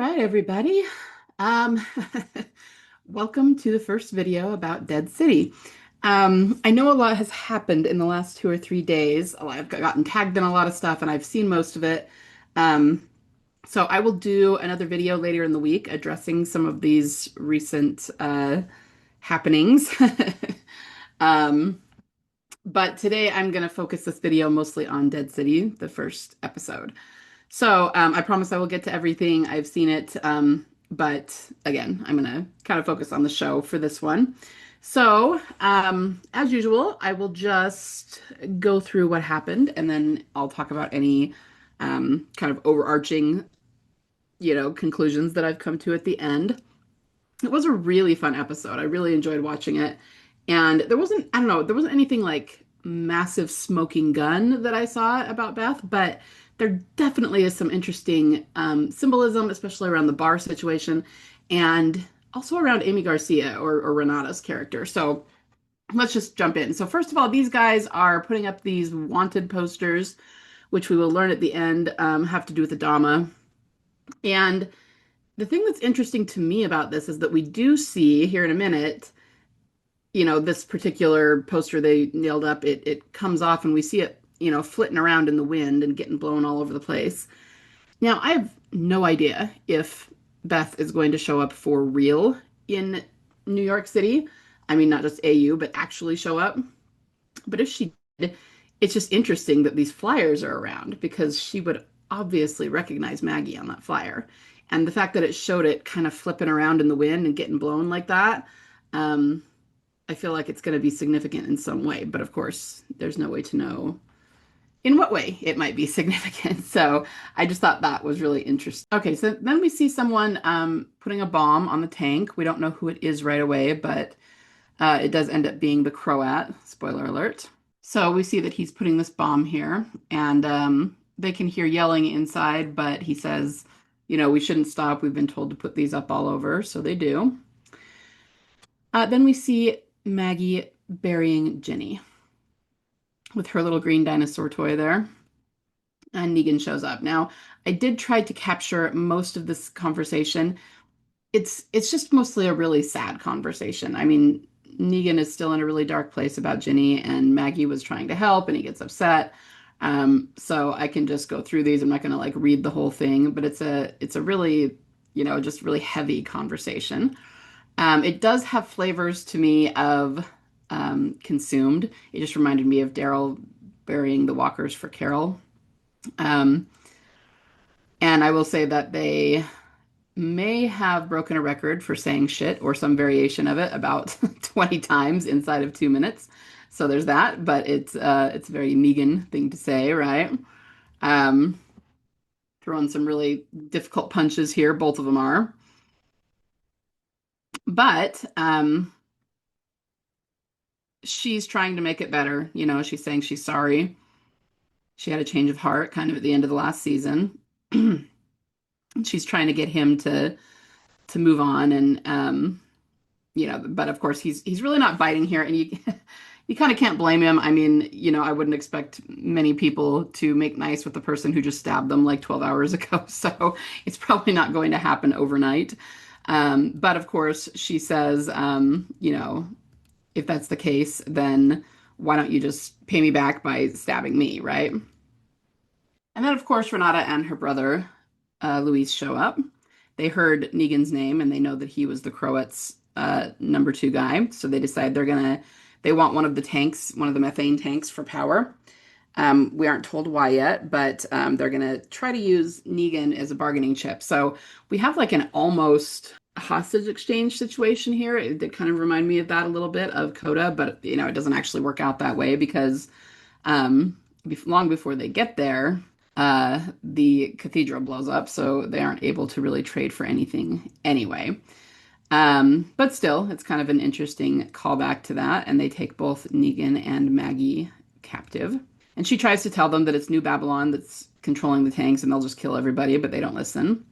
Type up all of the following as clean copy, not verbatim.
right, everybody. Um, Welcome to the first video about Dead City. I know a lot has happened in the last 2 or 3 days. I've gotten tagged in a lot of stuff, and I've seen most of it. Um, so I will do another video later in the week addressing some of these recent happenings. Um, but today I'm going to focus this video mostly on Dead City, the first episode. So I promise I will get to everything. I've seen it, but again, I'm going to kind of focus on the show for this one. So, as usual, I will just go through what happened, and then I'll talk about any kind of overarching, conclusions that I've come to at the end. It was a really fun episode. I really enjoyed watching it. And there wasn't, I don't know, there wasn't anything like massive smoking gun that I saw about Beth, but there definitely is some interesting symbolism, especially around the bar situation and also around Amy Garcia or Renata's character. So let's just jump in. So, first of all, these guys are putting up these wanted posters, which we will learn at the end have to do with the Dama. And the thing that's interesting to me about this is that we do see here in a minute, this particular poster they nailed up, it comes off and we see it, flitting around in the wind and getting blown all over the place. Now, I have no idea if Beth is going to show up for real in New York City. I mean, not just AU, but actually show up. But if she did, it's just interesting that these flyers are around because she would obviously recognize Maggie on that flyer. And the fact that it showed it kind of flipping around in the wind and getting blown like that, I feel like it's going to be significant in some way. But of course, there's no way to know in what way it might be significant. So I just thought that was really interesting. Okay, so then we see someone putting a bomb on the tank. We don't know who it is right away, but it does end up being the Croat. Spoiler alert. So we see that he's putting this bomb here, and they can hear yelling inside, but he says, we shouldn't stop. We've been told to put these up all over, so they do. Then we see Maggie burying Ginny with her little green dinosaur toy there. And Negan shows up. Now, I did try to capture most of this conversation. It's just mostly a really sad conversation. I mean, Negan is still in a really dark place about Ginny, and Maggie was trying to help, and he gets upset. So I can just go through these. I'm not going to like read the whole thing, but it's a really, just really heavy conversation. It does have flavors to me of Consumed. It just reminded me of Daryl burying the walkers for Carol. Um, and I will say that they may have broken a record for saying shit or some variation of it about 20 times inside of 2 minutes. So there's that, but it's a very Negan thing to say, right? Um, Throwing some really difficult punches here, both of them are. But she's trying to make it better. She's saying she's sorry. She had a change of heart kind of at the end of the last season. She's trying to get him to move on and but of course he's really not biting here, and you kind of can't blame him. I mean, I wouldn't expect many people to make nice with the person who just stabbed them like 12 hours ago. So it's probably not going to happen overnight. But of course she says, if that's the case, then why don't you just pay me back by stabbing me, right? And then, of course, Renata and her brother, Luis, show up. They heard Negan's name and they know that he was the Croat's number two guy. So they decide they want one of the tanks, one of the methane tanks for power. We aren't told why yet, but they're going to try to use Negan as a bargaining chip. So we have like an almost hostage exchange situation here. It did kind of remind me of that a little bit of Coda, but it doesn't actually work out that way because long before they get there, the cathedral blows up, so they aren't able to really trade for anything anyway. But still, it's kind of an interesting callback to that, and they take both Negan and Maggie captive. And she tries to tell them that it's New Babylon that's controlling the tanks and they'll just kill everybody, but they don't listen.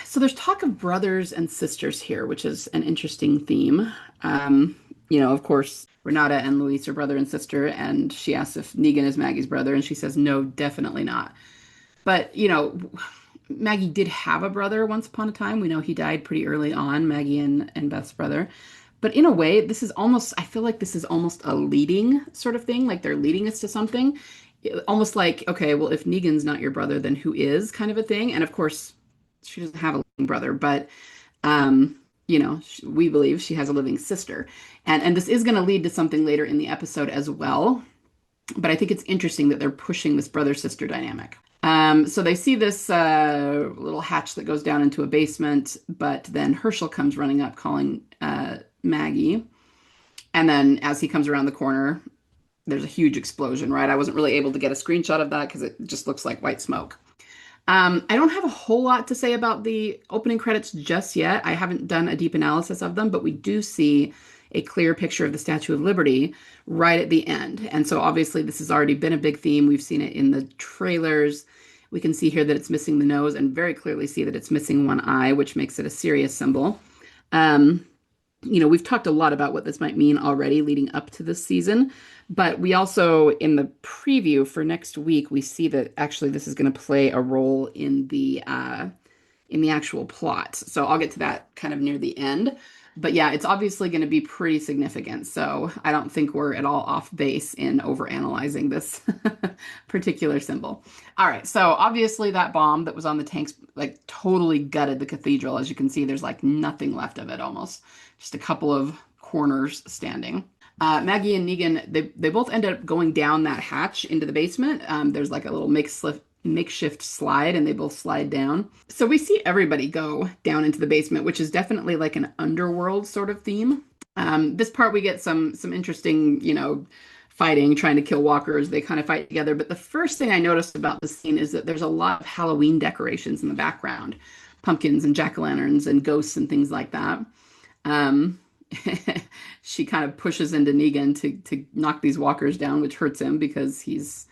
So there's talk of brothers and sisters here, which is an interesting theme. Of course, Renata and Luis are brother and sister, and she asks if Negan is Maggie's brother, and she says, no, definitely not. But, Maggie did have a brother once upon a time. We know he died pretty early on, Maggie and Beth's brother. But in a way, this is almost, I feel like this is almost a leading sort of thing, like they're leading us to something. Almost like, okay, well, if Negan's not your brother, then who is kind of a thing. And of course, she doesn't have a living brother, but um, we believe she has a living sister. And this is going to lead to something later in the episode as well. But I think it's interesting that they're pushing this brother-sister dynamic. So they see this little hatch that goes down into a basement, but then Hershel comes running up calling Maggie. And then as he comes around the corner, there's a huge explosion, right? I wasn't really able to get a screenshot of that because it just looks like white smoke. I don't have a whole lot to say about the opening credits just yet. I haven't done a deep analysis of them, but we do see a clear picture of the Statue of Liberty right at the end. And so obviously this has already been a big theme. We've seen it in the trailers. We can see here that it's missing the nose and very clearly see that it's missing one eye, which makes it a serious symbol. Um, we've talked a lot about what this might mean already leading up to this season, but we also, in the preview for next week, we see that actually this is going to play a role in the actual plot. So I'll get to that kind of near the end. But yeah, it's obviously going to be pretty significant. So I don't think we're at all off base in overanalyzing this particular symbol. All right, so obviously that bomb that was on the tanks like totally gutted the cathedral. As you can see, there's like nothing left of it almost. Just a couple of corners standing. Maggie and Negan, they both end up going down that hatch into the basement. There's like a little makeshift slide and they both slide down. So we see everybody go down into the basement, which is definitely like an underworld sort of theme. This part we get some interesting, fighting, trying to kill walkers. They kind of fight together. But the first thing I noticed about the scene is that there's a lot of Halloween decorations in the background, pumpkins and jack-o'-lanterns and ghosts and things like that. Um, she kind of pushes into Negan to knock these walkers down, which hurts him because he's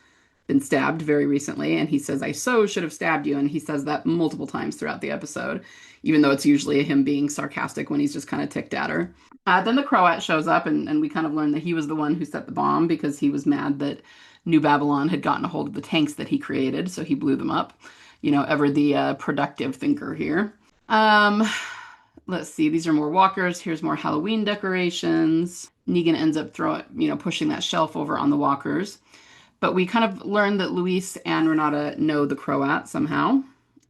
been stabbed very recently. And he says, I so should have stabbed you. And he says that multiple times throughout the episode, even though it's usually him being sarcastic when he's just kind of ticked at her. Then the Croat shows up and we kind of learn that he was the one who set the bomb because he was mad that New Babylon had gotten a hold of the tanks that he created. So he blew them up, ever the productive thinker here. Let's see. These are more walkers. Here's more Halloween decorations. Negan ends up pushing that shelf over on the walkers. But we kind of learn that Luis and Renata know the Croat somehow.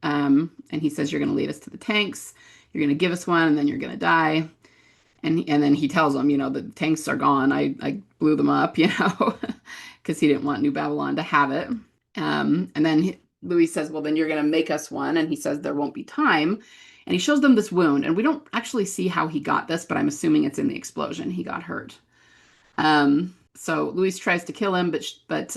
And he says, you're going to lead us to the tanks. You're going to give us one, and then you're going to die. And then he tells them, the tanks are gone. I blew them up, because he didn't want New Babylon to have it. And then Luis says, well, then you're going to make us one. And he says there won't be time. And he shows them this wound. And we don't actually see how he got this, but I'm assuming it's in the explosion. He got hurt. So Luis tries to kill him, but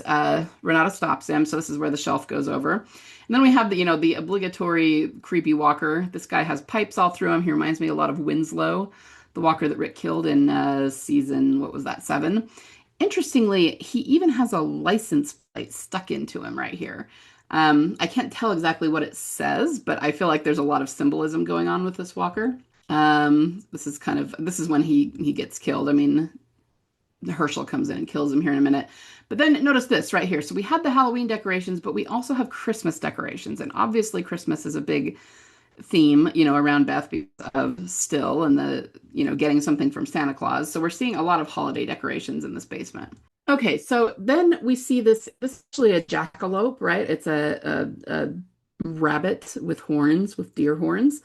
Renata stops him. So this is where the shelf goes over. And then we have the obligatory creepy walker. This guy has pipes all through him. He reminds me a lot of Winslow, the walker that Rick killed in season, what was that, 7? Interestingly, he even has a license plate stuck into him right here. I can't tell exactly what it says, but I feel like there's a lot of symbolism going on with this walker. This is when he gets killed. I mean, Hershel comes in and kills him here in a minute. But then notice this right here. So we had the Halloween decorations, but we also have Christmas decorations. And obviously Christmas is a big theme, around Beth because of Still and the, getting something from Santa Claus. So we're seeing a lot of holiday decorations in this basement. Okay, so then we see this is actually a jackalope, right? It's a rabbit with horns, with deer horns.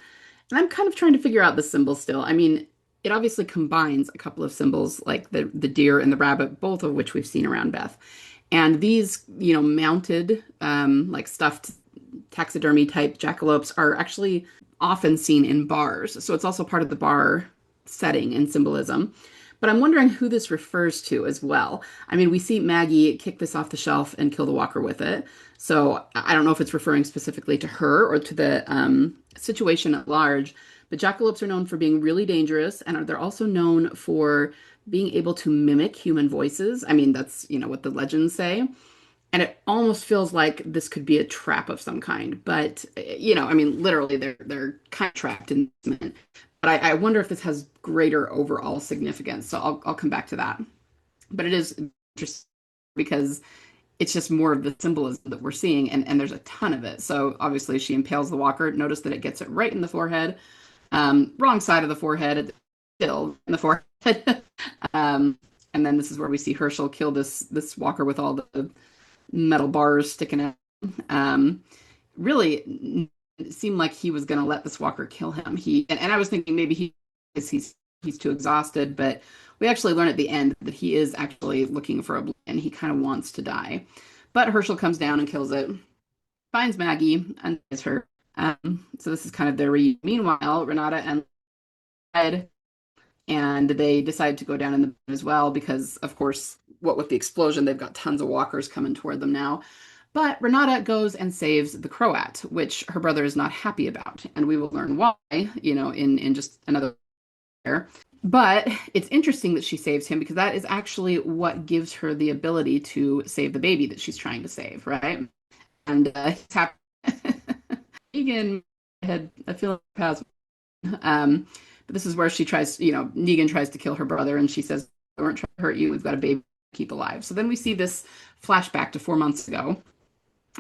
And I'm kind of trying to figure out the symbol still. I mean, it obviously combines a couple of symbols like the deer and the rabbit, both of which we've seen around Beth. And these, mounted, like stuffed taxidermy type jackalopes are actually often seen in bars. So it's also part of the bar setting and symbolism. But I'm wondering who this refers to as well. I mean, we see Maggie kick this off the shelf and kill the walker with it. So I don't know if it's referring specifically to her or to the situation at large. But jackalopes are known for being really dangerous, and they're also known for being able to mimic human voices. I mean, that's, what the legends say. And it almost feels like this could be a trap of some kind. But, I mean, literally, they're kind of trapped in this moment. But I wonder if this has greater overall significance. So I'll come back to that. But it is interesting because it's just more of the symbolism that we're seeing, and there's a ton of it. So obviously she impales the walker. Notice that it gets it right in the forehead. Wrong side of the forehead, still in the forehead. um, and then this is where we see Hershel kill this walker with all the metal bars sticking out. Um, really it seemed like he was going to let this walker kill him. And I was thinking maybe he's too exhausted, but we actually learn at the end that he is actually looking for a blood and he kind of wants to die. But Hershel comes down and kills it, finds Maggie and is her. So this is kind of their reunion. Meanwhile, Renata and Ed and they decide to go down in the as well because, of course, what with the explosion, they've got tons of walkers coming toward them now. But Renata goes and saves the Croat, which her brother is not happy about, and we will learn why, in just another year. But it's interesting that she saves him because that is actually what gives her the ability to save the baby that she's trying to save, right? And he's happy. Negan had a feeling has but this is where she tries, Negan tries to kill her brother, and she says, "We weren't trying to hurt you. We've got a baby to keep alive." So then we see this flashback to 4 months ago.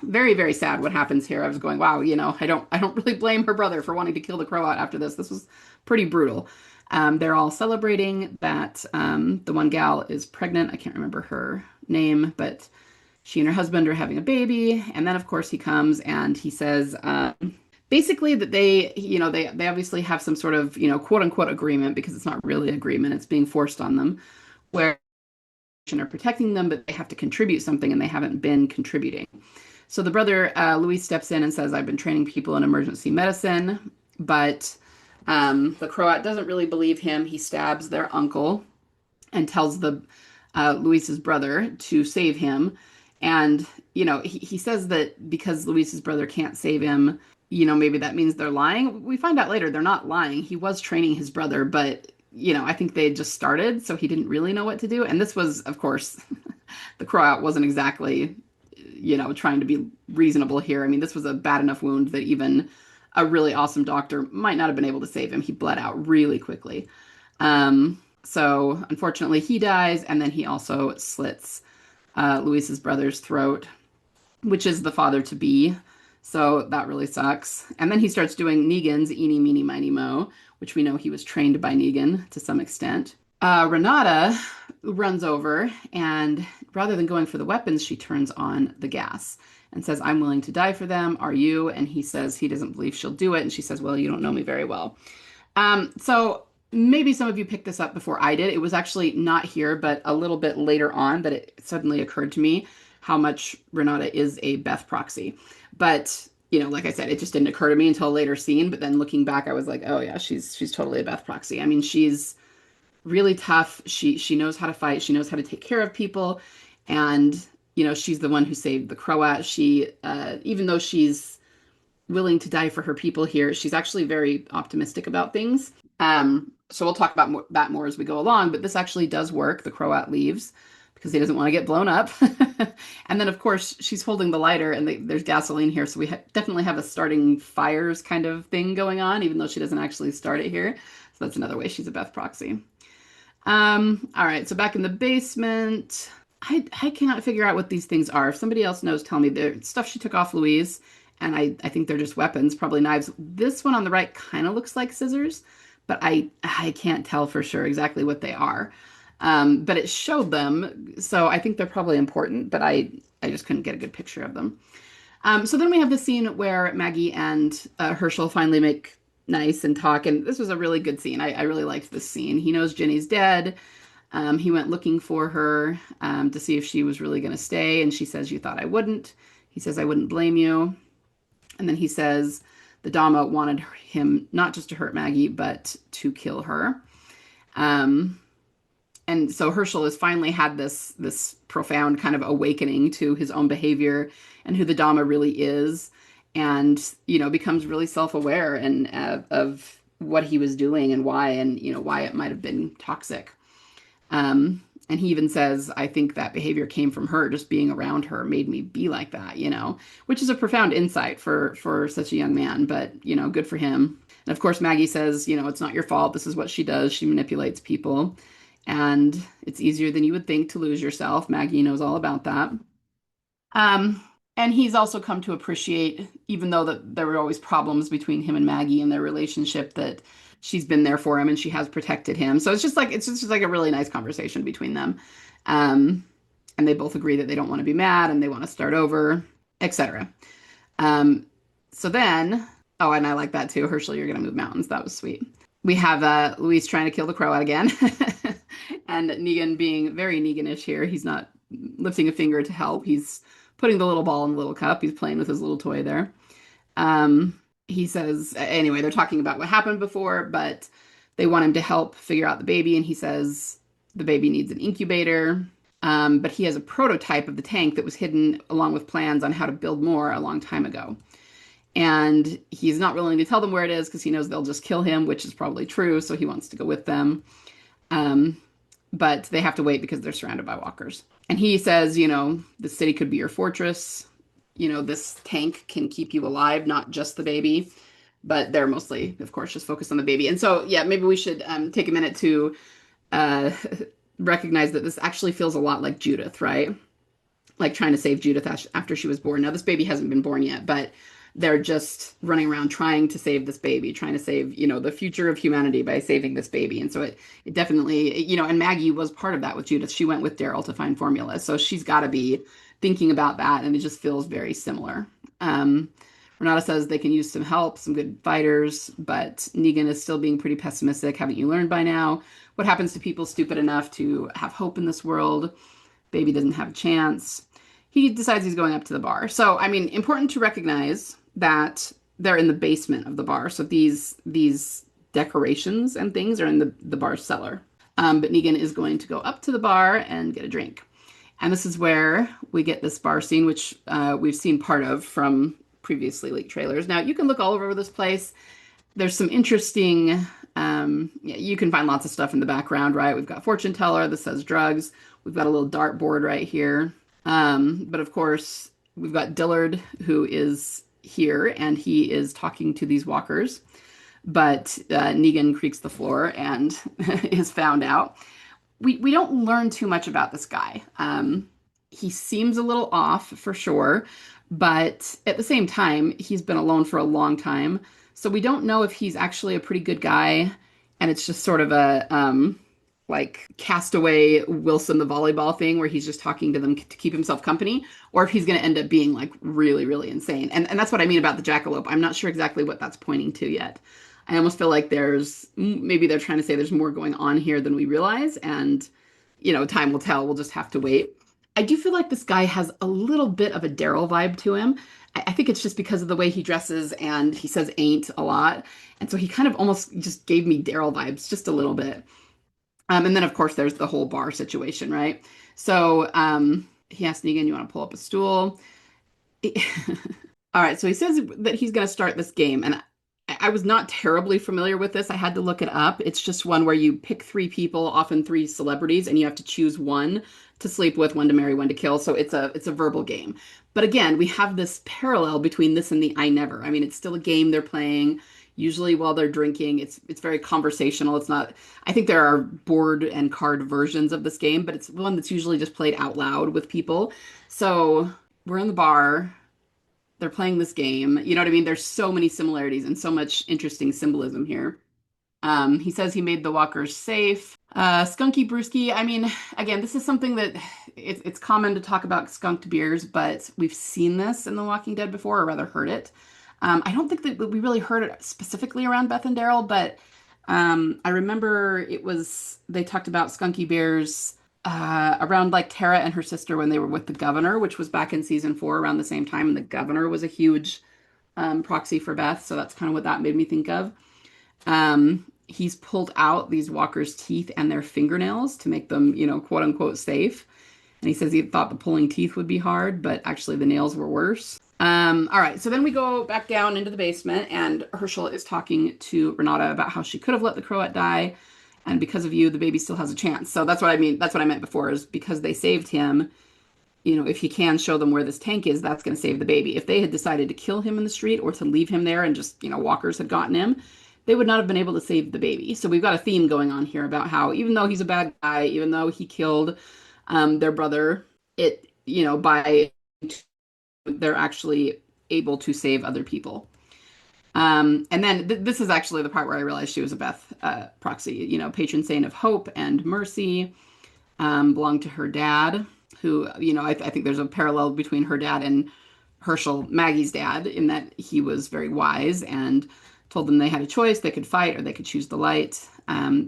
Very, very sad what happens here. I was going, wow, I don't really blame her brother for wanting to kill the Croat after this. This was pretty brutal. They're all celebrating that the one gal is pregnant. I can't remember her name, but she and her husband are having a baby. And then, of course, he comes and he says, basically that they obviously have some sort of, quote unquote agreement because it's not really an agreement. It's being forced on them where are protecting them, but they have to contribute something and they haven't been contributing. So the brother, Luis, steps in and says, I've been training people in emergency medicine, but the Croat doesn't really believe him. He stabs their uncle and tells the Luis's brother to save him. And, he says that because Luis's brother can't save him, maybe that means they're lying. We find out later they're not lying. He was training his brother, but, I think they had just started, so he didn't really know what to do. And this was, of course, the Croat wasn't exactly, trying to be reasonable here. I mean, this was a bad enough wound that even a really awesome doctor might not have been able to save him. He bled out really quickly. So unfortunately, he dies, and then he also slits Luis's brother's throat, which is the father to be. So that really sucks. And then he starts doing Negan's eeny, meeny, miny, mo, which we know he was trained by Negan to some extent. Renata runs over, and rather than going for the weapons, she turns on the gas and says, I'm willing to die for them. Are you? And he says he doesn't believe she'll do it. And she says, well, you don't know me very well. So maybe some of you picked this up before I did. It was actually not here, but a little bit later on that it suddenly occurred to me how much Renata is a Beth Proxy. But, like I said, it just didn't occur to me until a later scene. But then looking back, I was like, oh yeah, she's totally a Beth Proxy. I mean, she's really tough. She knows how to fight. She knows how to take care of people. And, she's the one who saved the Croat. She, even though she's willing to die for her people here, she's actually very optimistic about things. So we'll talk about that more as we go along, but this actually does work. The Croat leaves because he doesn't want to get blown up. And then, of course, she's holding the lighter and there's gasoline here. So we definitely have a starting fires kind of thing going on, even though she doesn't actually start it here. So that's another way she's a Beth Proxy. All right, so back in the basement, I cannot figure out what these things are. If somebody else knows, tell me. They're stuff she took off Louise, and I think they're just weapons, probably knives. This one on the right kind of looks like scissors, but I can't tell for sure exactly what they are. But it showed them, so I think they're probably important, but I just couldn't get a good picture of them. So then we have the scene where Maggie and Hershel finally make nice and talk, and this was a really good scene. I really liked this scene. He knows Jenny's dead. He went looking for her to see if she was really going to stay, and she says, you thought I wouldn't. He says, I wouldn't blame you. And then he says the Dama wanted him not just to hurt Maggie, but to kill her. And so Hershel has finally had this profound kind of awakening to his own behavior and who the Dama really is, and becomes really self-aware and of what he was doing and why, and why it might have been toxic. And he even says, I think that behavior came from her. Just being around her made me be like that, which is a profound insight for such a young man, but, good for him. And of course, Maggie says, it's not your fault. This is what she does. She manipulates people. And it's easier than you would think to lose yourself. Maggie knows all about that. Um, and he's also come to appreciate, even though that there were always problems between him and Maggie and their relationship, that she's been there for him and she has protected him. So it's just like a really nice conversation between them. Um, and they both agree that they don't want to be mad and they want to start over, etc. Um, so then, oh, and I like that too. Hershel, you're gonna move mountains. That was sweet. We have Louise trying to kill the Croat again, and Negan being very Neganish here. He's not lifting a finger to help. He's putting the little ball in the little cup. He's playing with his little toy there. He says, anyway, they're talking about what happened before, but they want him to help figure out the baby, and he says the baby needs an incubator. But he has a prototype of the tank that was hidden along with plans on how to build more a long time ago. And he's not willing to tell them where it is because he knows they'll just kill him, which is probably true. So he wants to go with them. Um, but they have to wait because they're surrounded by walkers. And he says, the city could be your fortress. This tank can keep you alive, not just the baby. But they're mostly, of course, just focused on the baby. And so, yeah, maybe we should take a minute to uh, recognize that this actually feels a lot like Judith, right? Like trying to save Judith after she was born. Now, this baby hasn't been born yet, but they're just running around trying to save this baby, trying to save, the future of humanity by saving this baby. And so it definitely, and Maggie was part of that with Judith. She went with Daryl to find formula. So she's got to be thinking about that. And it just feels very similar. Um, Renata says they can use some help, some good fighters, but Negan is still being pretty pessimistic. Haven't you learned by now? What happens to people stupid enough to have hope in this world? Baby doesn't have a chance. He decides he's going up to the bar. So, I mean, important to recognize that they're in the basement of the bar. So these decorations and things are in the bar cellar. But Negan is going to go up to the bar and get a drink. And this is where we get this bar scene, which we've seen part of from previously leaked trailers. Now, you can look all over this place. There's some interesting, you can find lots of stuff in the background, right? We've got fortune teller that says drugs. We've got a little dartboard right here. But of course, we've got Dillard, who is here, and he is talking to these walkers. But Negan creaks the floor and is found out. We don't learn too much about this guy. He seems a little off for sure, but at the same time, he's been alone for a long time. So we don't know if he's actually a pretty good guy, and it's just sort of a like Castaway Wilson the volleyball thing where he's just talking to them to keep himself company, or if he's going to end up being like really, really insane. And that's what I mean about the jackalope. I'm not sure exactly what that's pointing to yet. I almost feel like maybe they're trying to say there's more going on here than we realize, and time will tell. We'll just have to wait. I do feel like this guy has a little bit of a Daryl vibe to him. I think it's just because of the way he dresses and he says ain't a lot. And so he kind of almost just gave me Daryl vibes just a little bit. And then, of course, there's the whole bar situation, right? So he asked Negan, you want to pull up a stool? All right, so he says that he's going to start this game. And I was not terribly familiar with this. I had to look it up. It's just one where you pick three people, often three celebrities, and you have to choose one to sleep with, one to marry, one to kill. So it's a verbal game. But again, we have this parallel between this and the I Never. I mean, it's still a game they're playing, usually while they're drinking. It's very conversational. It's not, I think there are board and card versions of this game, but it's one that's usually just played out loud with people. So we're in the bar. They're playing this game. You know what I mean? There's so many similarities and so much interesting symbolism here. He says he made the walkers safe. Skunky Brewski. I mean, again, this is something that it's common to talk about skunked beers, but we've seen this in The Walking Dead before, or rather heard it. I don't think that we really heard it specifically around Beth and Daryl, but I remember they talked about skunky beers around like Tara and her sister when they were with the governor, which was back in season 4 around the same time. And the governor was a huge proxy for Beth. So that's kind of what that made me think of. He's pulled out these walkers' teeth and their fingernails to make them, quote unquote safe. And he says he thought the pulling teeth would be hard, but actually the nails were worse. All right, so then we go back down into the basement, and Hershel is talking to Renata about how she could have let the Croat die, and because of you, the baby still has a chance. So that's what I mean. That's what I meant before, is because they saved him. If he can show them where this tank is, that's going to save the baby. If they had decided to kill him in the street or to leave him there and just, walkers had gotten him, they would not have been able to save the baby. So we've got a theme going on here about how even though he's a bad guy, even though he killed their brother, by they're actually able to save other people. And then this is actually the part where I realized she was a Beth Proxy, patron saint of hope and mercy, belonged to her dad, who, I think there's a parallel between her dad and Hershel, Maggie's dad, in that he was very wise and told them they had a choice. They could fight or they could choose the light,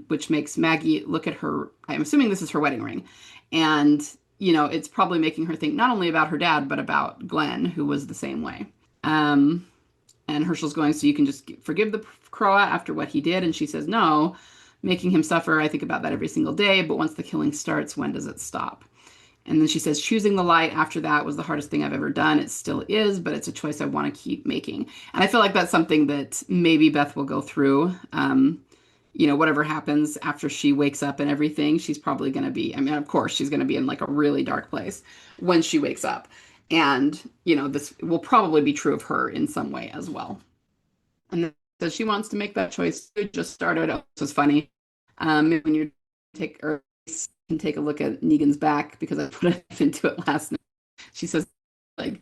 which makes Maggie look at her. I'm assuming this is her wedding ring. And, it's probably making her think not only about her dad, but about Glenn, who was the same way. Um, and Hershel's going, so you can just forgive the Croat after what he did. And she says, no, making him suffer. I think about that every single day. But once the killing starts, when does it stop? And then she says, choosing the light after that was the hardest thing I've ever done. It still is, but it's a choice I want to keep making. And I feel like that's something that maybe Beth will go through. Whatever happens after she wakes up and everything, she's probably going to be, I mean, of course, she's going to be in like a really dark place when she wakes up. And, this will probably be true of her in some way as well. And so she wants to make that choice. It just started. Oh, this was funny. When you can take a look at Negan's back because I put it into it last night. She says, like,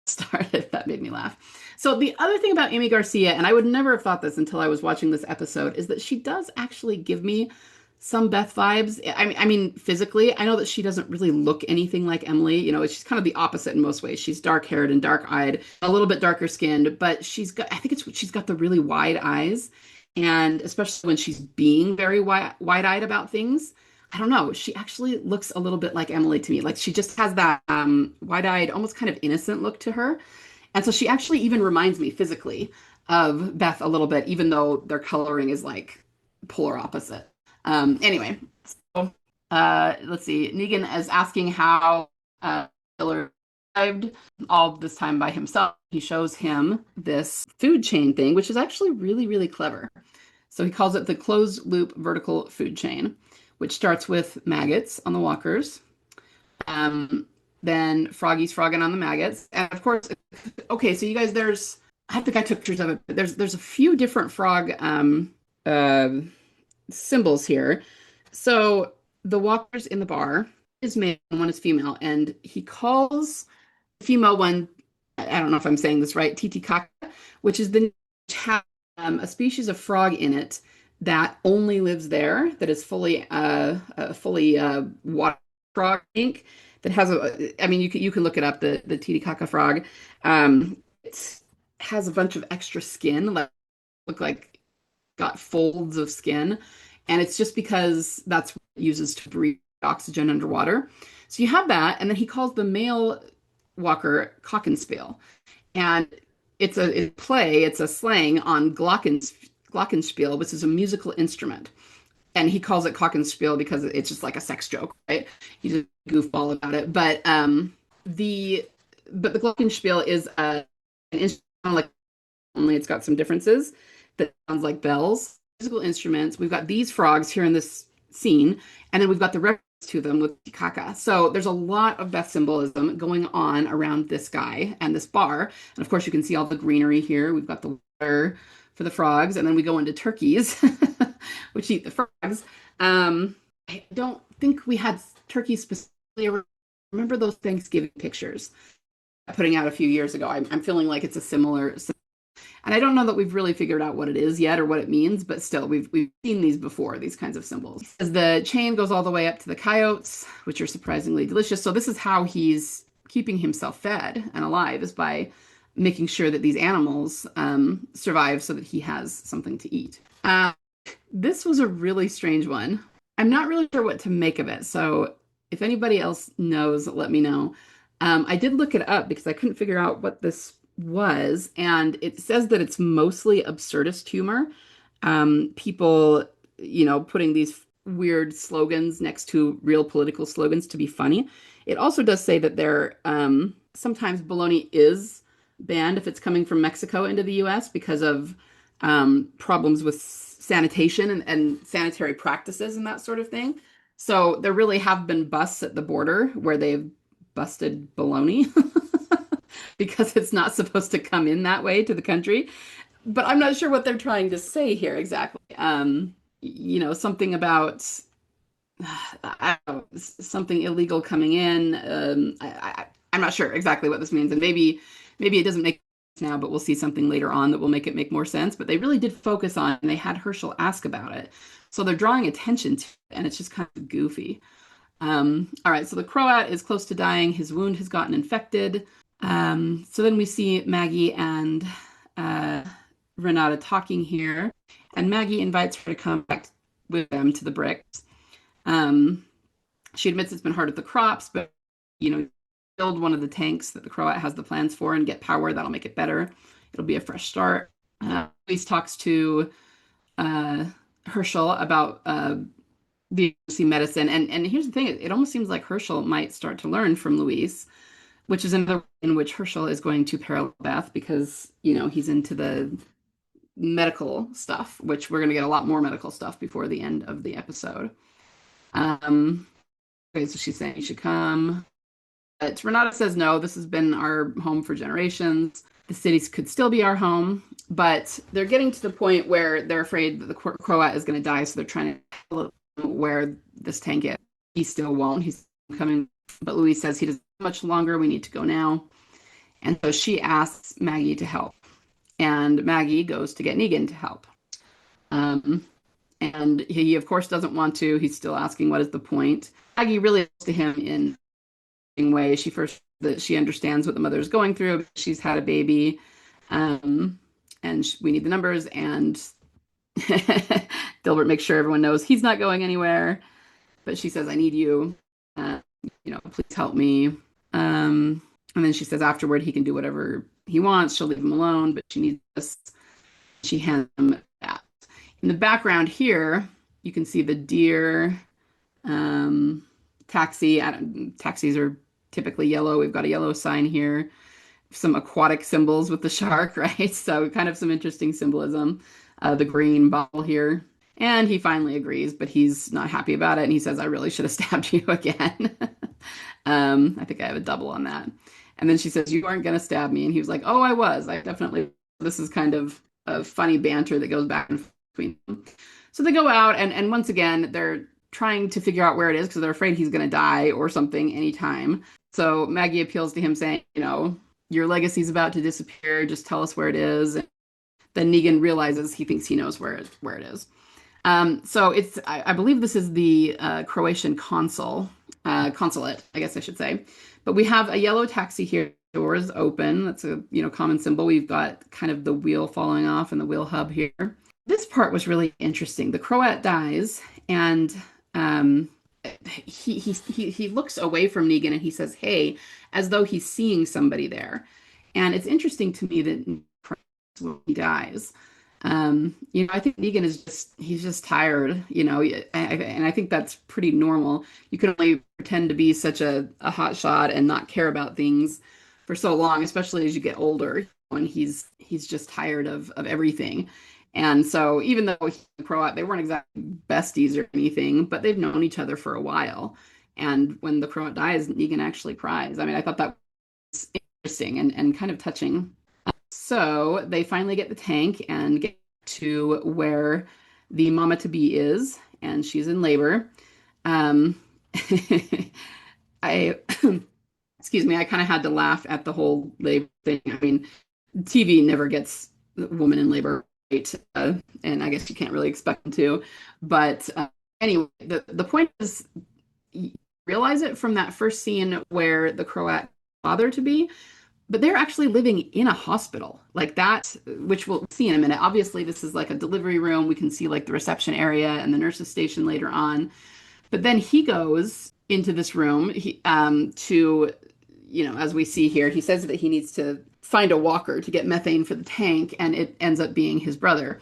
started. That made me laugh. So the other thing about Amy Garcia, and I would never have thought this until I was watching this episode, is that she does actually give me some Beth vibes. I mean, physically, I know that she doesn't really look anything like Emily. She's kind of the opposite in most ways. She's dark haired and dark eyed, a little bit darker skinned, but she's got the really wide eyes. And especially when she's being very wide eyed about things, I don't know. She actually looks a little bit like Emily to me. Like she just has that wide eyed, almost kind of innocent look to her. And so she actually even reminds me physically of Beth a little bit, even though their coloring is like polar opposite. Anyway, so let's see. Negan is asking how Miller survived all this time by himself. He shows him this food chain thing, which is actually really, really clever. So he calls it the closed loop vertical food chain, which starts with maggots on the walkers. Then Froggy's frogging on the maggots. And of course, okay, so you guys, I think I took pictures of it, but there's a few different frog uh, symbols here. So the walkers in the bar is male and one is female, and he calls the female one, I don't know if I'm saying this right, Titicaca, which is which has a species of frog in it that only lives there, that is fully water frog ink, that has I mean, you can look it up, the Titicaca frog. It has a bunch of extra skin, look like got folds of skin, and it's just because that's what it uses to breathe oxygen underwater. So you have that, and then he calls the male walker Glockenspiel, and it's a slang on Glockenspiel, which is a musical instrument. And he calls it Glockenspiel because it's just like a sex joke, right? He's a goofball about it. But the Glockenspiel is an instrument like, only it's got some differences that sounds like bells, musical instruments. We've got these frogs here in this scene, and then we've got the reference to them with Kaka. So there's a lot of Beth symbolism going on around this guy and this bar. And of course, you can see all the greenery here. We've got the water for the frogs, and then we go into turkeys, which eat the frogs. I don't think we had turkeys specifically. I remember those Thanksgiving pictures putting out a few years ago. I'm feeling like it's a similar, and I don't know that we've really figured out what it is yet or what it means, but still, we've seen these before, these kinds of symbols. As the chain goes all the way up to the coyotes, which are surprisingly delicious. So this is how he's keeping himself fed and alive, is by making sure that these animals survive so that he has something to eat. This was a really strange one. I'm not really sure what to make of it. So if anybody else knows, let me know. I did look it up because I couldn't figure out what this was. And it says that it's mostly absurdist humor. People, putting these weird slogans next to real political slogans to be funny. It also does say that sometimes bologna is banned if it's coming from Mexico into the US because of problems with sanitation and sanitary practices and that sort of thing. So there really have been busts at the border where they've busted bologna because it's not supposed to come in that way to the country. But I'm not sure what they're trying to say here exactly. Something about I don't know, something illegal coming in. I'm not sure exactly what this means, and maybe it doesn't make sense now, but we'll see something later on that will make it make more sense. But they really did focus on, and they had Hershel ask about it, so they're drawing attention to it, and it's just kind of goofy. All right, so the Croat is close to dying. His wound has gotten infected. So then we see Maggie and uh, Renata talking here, and Maggie invites her to come back with them to the bricks. Um, she admits it's been hard with the crops, but build one of the tanks that the Croat has the plans for and get power. That'll make it better. It'll be a fresh start. Luis talks to uh, Hershel about the emergency medicine, and here's the thing: it almost seems like Hershel might start to learn from Luis, which is another way in which Hershel is going to parallel Beth because he's into the medical stuff, which we're going to get a lot more medical stuff before the end of the episode. Um, okay, so she's saying you should come. But Renata says no, this has been our home for generations. The cities could still be our home, but they're getting to the point where they're afraid that the Croat is going to die, so they're trying to tell him where this tank is. He still won't. He's coming, but Luis says he doesn't have much longer. We need to go now. And so she asks Maggie to help. And Maggie goes to get Negan to help. And he, of course, doesn't want to. He's still asking, what is the point? Maggie really looks to him in way. She first that she understands what the mother is going through. She's had a baby, and we need the numbers. And Dilbert makes sure everyone knows he's not going anywhere. But she says, "I need you. Please help me." And then she says afterward he can do whatever he wants. She'll leave him alone, but she needs this. She hands him that. In the background here, you can see the deer taxi. Taxis are typically yellow. We've got a yellow sign here. Some aquatic symbols with the shark, right? So kind of some interesting symbolism. The green bottle here. And he finally agrees, but he's not happy about it. And he says, I really should have stabbed you again. I think I have a double on that. And then she says, you aren't going to stab me. And he was like, oh, I was. I definitely. This is kind of a funny banter that goes back and forth between them. So they go out, and once again, they're trying to figure out where it is because they're afraid he's going to die or something anytime. So Maggie appeals to him saying, your legacy's about to disappear. Just tell us where it is. And then Negan realizes he thinks he knows where it is. So it's, I believe this is the Croatian consulate, I guess I should say. But we have a yellow taxi here. Doors open. That's a common symbol. We've got kind of the wheel falling off and the wheel hub here. This part was really interesting. The Croat dies, and he looks away from Negan and he says, "Hey," as though he's seeing somebody there. And it's interesting to me that when he dies, I think Negan he's just tired, and I think that's pretty normal. You can only pretend to be such a hot shot and not care about things for so long, especially as you get older, when he's just tired of everything. And so even though he's a Croat, they weren't exactly besties or anything, but they've known each other for a while. And when the Croat dies, Negan actually cries. I mean, I thought that was interesting and kind of touching. So they finally get the tank and get to where the mama to be is, and she's in labor. I excuse me, I kind of had to laugh at the whole labor thing. I mean, TV never gets a woman in labor right, and I guess you can't really expect them to. But anyway, the point is, you realize it from that first scene where the Croat father to be. But they're actually living in a hospital like that, which we'll see in a minute. Obviously, this is like a delivery room. We can see like the reception area and the nurse's station later on. But then he goes into this room to, as we see here, he says that he needs to find a walker to get methane for the tank, and it ends up being his brother.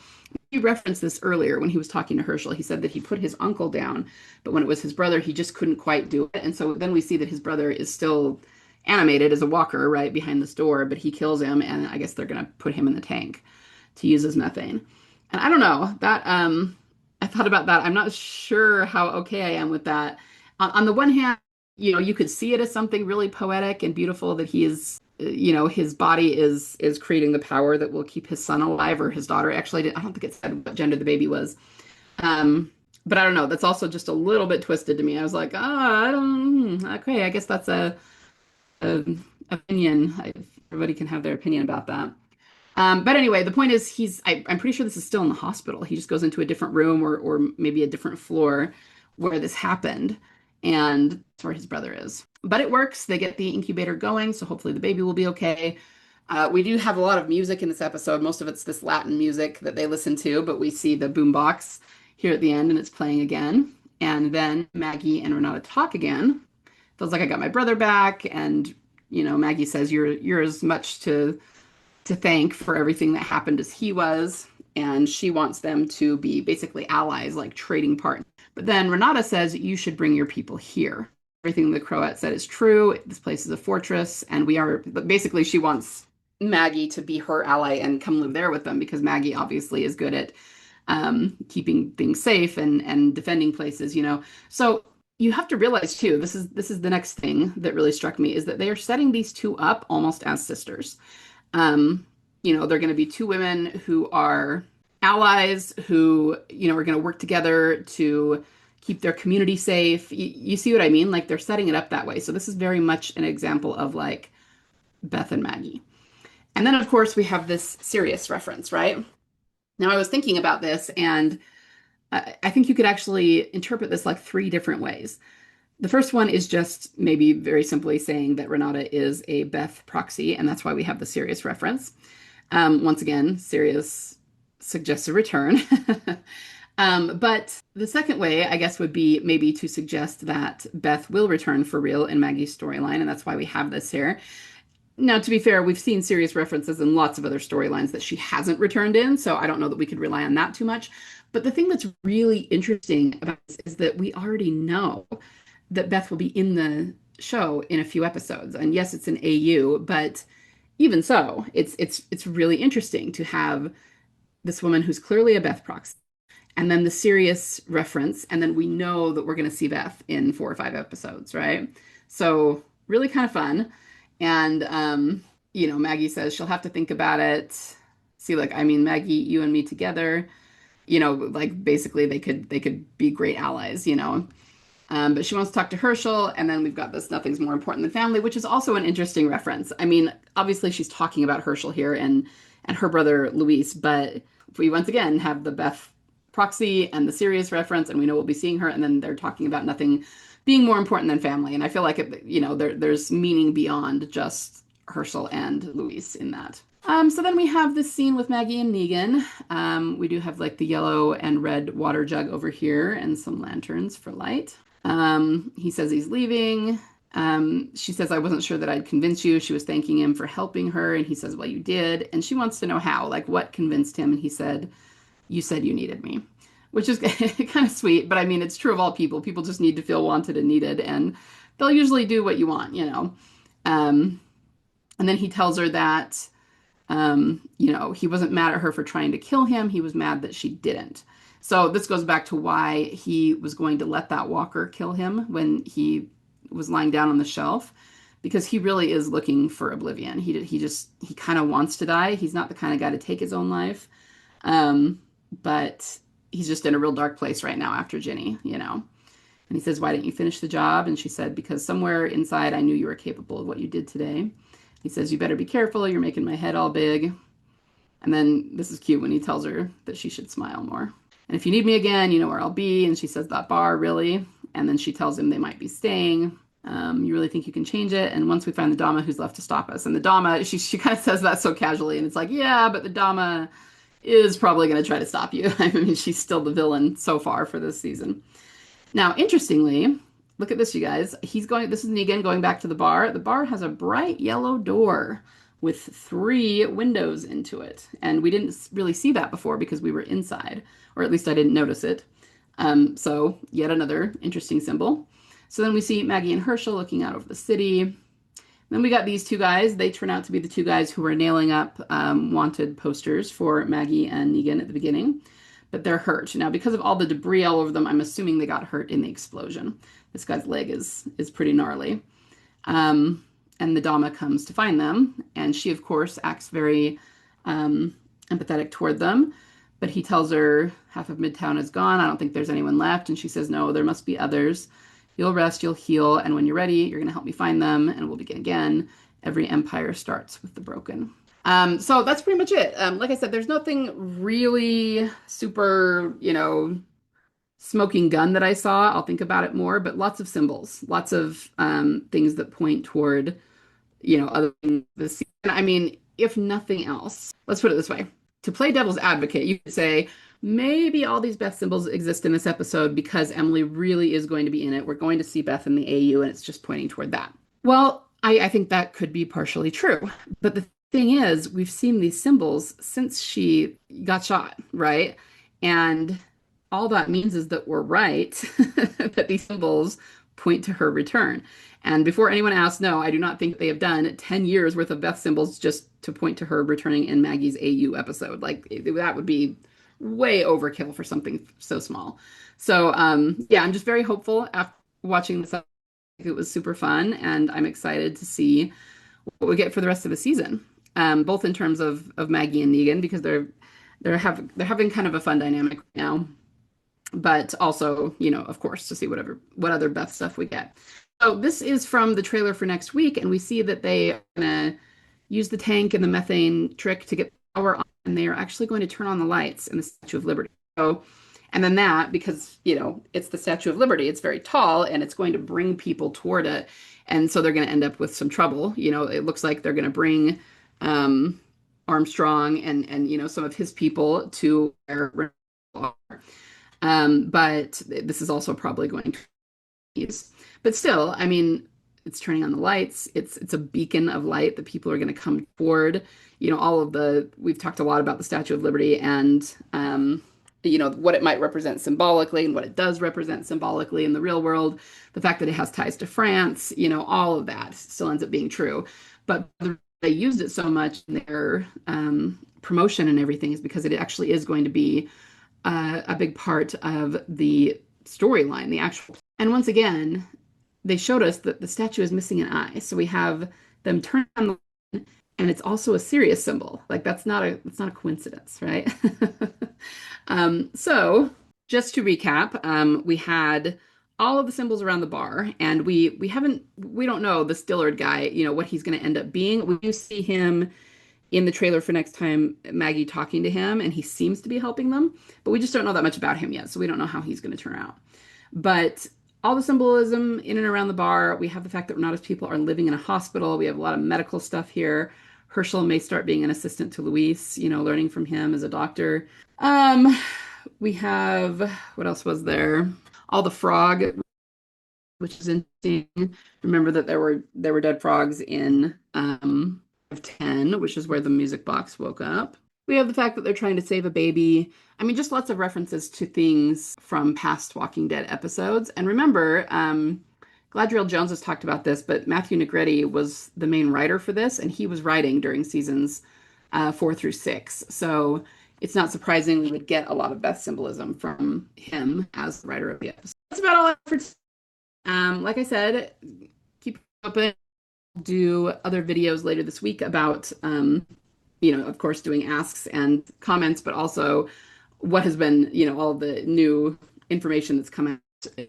He referenced this earlier when he was talking to Hershel. He said that he put his uncle down, but when it was his brother, he just couldn't quite do it. And so then we see that his brother is still animated as a walker right behind this door, but he kills him, and I guess they're going to put him in the tank to use as methane. And I don't know that I thought about that. I'm not sure how okay I am with that. On the one hand, you could see it as something really poetic and beautiful that he is, his body is creating the power that will keep his son alive, or his daughter. Actually, I don't think it said what gender the baby was. But I don't know. That's also just a little bit twisted to me. I was like, okay, I guess that's a opinion. Everybody can have their opinion about that. But anyway, the point is I'm pretty sure this is still in the hospital. He just goes into a different room or maybe a different floor where this happened. And that's where his brother is. But it works. They get the incubator going, so hopefully the baby will be okay. We do have a lot of music in this episode. Most of it's this Latin music that they listen to, but we see the boombox here at the end and it's playing again. And then Maggie and Renata talk again. Feels like I got my brother back. And, Maggie says, you're as much to thank for everything that happened as he was. And she wants them to be basically allies, like trading partners. But then Renata says, you should bring your people here. Everything the Croat said is true. This place is a fortress. And basically, she wants Maggie to be her ally and come live there with them because Maggie obviously is good at keeping things safe and defending places. So you have to realize too, this is the next thing that really struck me is that they are setting these two up almost as sisters. They're going to be two women who are allies who, are going to work together to keep their community safe. You see what I mean? Like they're setting it up that way. So this is very much an example of like Beth and Maggie. And then, of course, we have this Sirius reference, right? Now, I was thinking about this, and I think you could actually interpret this like three different ways. The first one is just maybe very simply saying that Renata is a Beth Proxy, and that's why we have the Sirius reference. Once again, Sirius suggests a return. But the second way, I guess, would be maybe to suggest that Beth will return for real in Maggie's storyline, and that's why we have this here. Now, to be fair, we've seen Sirius references in lots of other storylines that she hasn't returned in, so I don't know that we could rely on that too much. But the thing that's really interesting about this is that we already know that Beth will be in the show in a few episodes. And yes, it's an AU, but even so, it's really interesting to have this woman who's clearly a Beth Proxy, and then the Sirius reference, and then we know that we're going to see Beth in 4 or 5 episodes, right? So really kind of fun. And Maggie says she'll have to think about it. See, like, I mean, Maggie, you and me together, like basically they could be great allies. But she wants to talk to Hershel, and then we've got this nothing's more important than family, which is also an interesting reference. I mean, obviously she's talking about Hershel here and her brother Luis, but we once again have the Beth Proxy and the Sirius reference, and we know we'll be seeing her, and then they're talking about nothing being more important than family. And I feel like there's meaning beyond just Hershel and Luis in that. So then we have this scene with Maggie and Negan. We do have like the yellow and red water jug over here and some lanterns for light. He says he's leaving. She says, I wasn't sure that I'd convince you. She was thanking him for helping her. And he says, well, you did. And she wants to know how, like what convinced him. And he said, you said you needed me, which is kind of sweet. But I mean, it's true of all people. People just need to feel wanted and needed. And they'll usually do what you want. And then he tells her that, he wasn't mad at her for trying to kill him. He was mad that she didn't. So this goes back to why he was going to let that walker kill him when he was lying down on the shelf, because he really is looking for oblivion. He kind of wants to die. He's not the kind of guy to take his own life. But he's just in a real dark place right now after Ginny. And he says, why didn't you finish the job? And she said, because somewhere inside I knew you were capable of what you did today. He says, you better be careful. You're making my head all big. And then this is cute when he tells her that she should smile more. And if you need me again, you know where I'll be. And she says, that bar, really? And then she tells him they might be staying. You really think you can change it? And once we find the Dama, who's left to stop us? And the Dama, she kind of says that so casually. And it's like, yeah, but the Dama is probably going to try to stop you. I mean, she's still the villain so far for this season. Now, interestingly, look at this, you guys. This is Negan going back to the bar. The bar has a bright yellow door with 3 windows into it. And we didn't really see that before because we were inside, or at least I didn't notice it. So yet another interesting symbol. So then we see Maggie and Hershel looking out over the city. Then we got these 2 guys. They turn out to be the 2 guys who were nailing up wanted posters for Maggie and Negan at the beginning. But they're hurt. Now, because of all the debris all over them, I'm assuming they got hurt in the explosion. This guy's leg is pretty gnarly. And the Dama comes to find them. And she, of course, acts very empathetic toward them. But he tells her half of Midtown is gone. I don't think there's anyone left. And she says, no, there must be others. You'll rest, you'll heal, and when you're ready, you're going to help me find them, and we'll begin again. Every empire starts with the broken. So that's pretty much it. Like I said, there's nothing really super, smoking gun that I saw. I'll think about it more, but lots of symbols, lots of things that point toward, other things this season. I mean, if nothing else, let's put it this way. To play devil's advocate, you could say maybe all these Beth symbols exist in this episode because Emily really is going to be in it. We're going to see Beth in the AU, and it's just pointing toward that. Well, I think that could be partially true. But the thing is, we've seen these symbols since she got shot, right? And all that means is that we're right, that these symbols point to her return. And before anyone asks, no, I do not think they have done 10 years worth of Beth symbols just to point to her returning in Maggie's AU episode. Like that would be way overkill for something so small. So yeah, I'm just very hopeful after watching this. It was super fun, and I'm excited to see what we get for the rest of the season. Both in terms of Maggie and Negan, because they're having kind of a fun dynamic right now, but also, of course, to see what other Beth stuff we get. So this is from the trailer for next week, and we see that they are gonna use the tank and the methane trick to get power on, and they are actually going to turn on the lights in the Statue of Liberty. So, and then that, because it's the Statue of Liberty, it's very tall, and it's going to bring people toward it, and so they're going to end up with some trouble. It looks like they're going to bring Armstrong and some of his people to where. But this is also probably going to use. But still, I mean, it's turning on the lights. It's a beacon of light that people are going to come toward. We've talked a lot about the Statue of Liberty and what it might represent symbolically and what it does represent symbolically in the real world. The fact that it has ties to France, all of that still ends up being true. But they used it so much in their promotion and everything is because it actually is going to be a big part of the storyline, the actual. And once again, they showed us that the statue is missing an eye. So we have them turn on the light, and it's also a serious symbol. Like it's not a coincidence, right? So just to recap, we had all of the symbols around the bar, and we don't know this Dillard guy, what he's going to end up being. We do see him in the trailer for next time, Maggie talking to him, and he seems to be helping them, but we just don't know that much about him yet, so we don't know how he's going to turn out. But all the symbolism in and around the bar, we have the fact that Renata's people are living in a hospital. We have a lot of medical stuff here. Hershel may start being an assistant to Luis, learning from him as a doctor. We have, what else was there? All the frog, which is interesting. Remember that there were dead frogs in 10, which is where the music box woke up. We have the fact that they're trying to save a baby. I mean, just lots of references to things from past Walking Dead episodes. And remember, Galadriel Jones has talked about this, but Matthew Negretti was the main writer for this, and he was writing during seasons 4 through 6. So it's not surprising we would get a lot of Beth symbolism from him as the writer of the episode. That's about all I have for today. Like I said, keep open. Do other videos later this week about, of course, doing asks and comments, but also what has been, all the new information that's come out in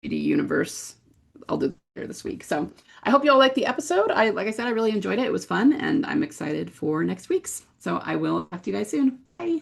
the universe. I'll do later this week. So I hope you all liked the episode. Like I said, I really enjoyed it. It was fun, and I'm excited for next week's. So I will talk to you guys soon. Bye.